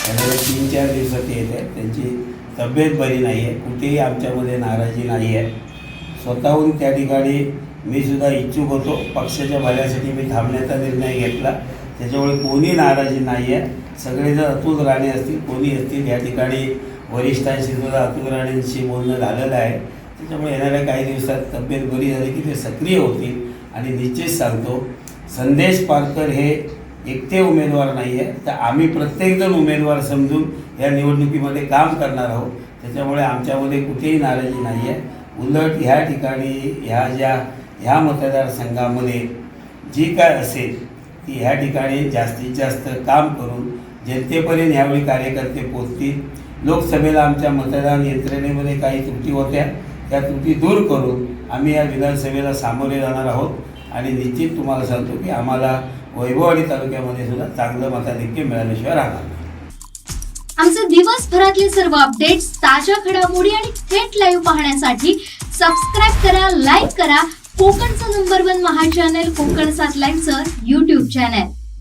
येणाऱ्या 3-4 दिवसात येत आहेत. त्यांची तब्येत बरी नाही आहे. कुठेही आमच्यामध्ये नाराजी नाही आहे. स्वतःहून त्या ठिकाणी मी सुद्धा इच्छुक होतो. पक्षाच्या भल्यासाठी मी थांबण्याचा निर्णय घेतला. त्याच्यामुळे कोणी नाराजी नाही आहे. सगळे जर अतुल राणे असतील, कोणी असतील, या ठिकाणी वरिष्ठांशी सुद्धा अतुल राणेंशी बोलणं झालेलं आहे. त्याच्यामुळे येणाऱ्या काही दिवसात तब्येत बरी झाली की ते सक्रिय होतील. आणि निश्चित सांगतो, संदेश पारकर हे एकटे उमेदवार नाही आहे, तर आम्ही प्रत्येकजण उमेदवार समजून या निवडणुकीमध्ये काम करणार आहोत. त्याच्यामुळे आमच्यामध्ये कुठेही नाराजी नाही आहे. उलट ह्या ठिकाणी ह्या मतदारसंघामध्ये जी काय असेल ती ह्या ठिकाणी जास्तीत जास्त काम करून जनतेपर्यंत ह्यावेळी कार्यकर्ते पोचतील. लोकसभेला आमच्या मतदान यंत्रणेमध्ये काही त्रुटी होत्या, त्या त्रुटी दूर करून आम्ही या विधानसभेला सामोरे जाणार आहोत. आणि निश्चित तुम्हाला सांगतो की आम्हाला वैभववाडी तालुक्यामध्ये सुद्धा चांगलं मताधिक्य मिळाल्याशिवाय राहणार नाही. आमचे दिवसभरातले सर्व अपडेट्स, ताज्या घडामोडी आणि थेट लाईव्ह पाहण्यासाठी सबस्क्राईब करा, लाईक करा कोकणचं नंबर 1 महा चॅनल कोकण 7 लाईव्हचं YouTube चॅनल.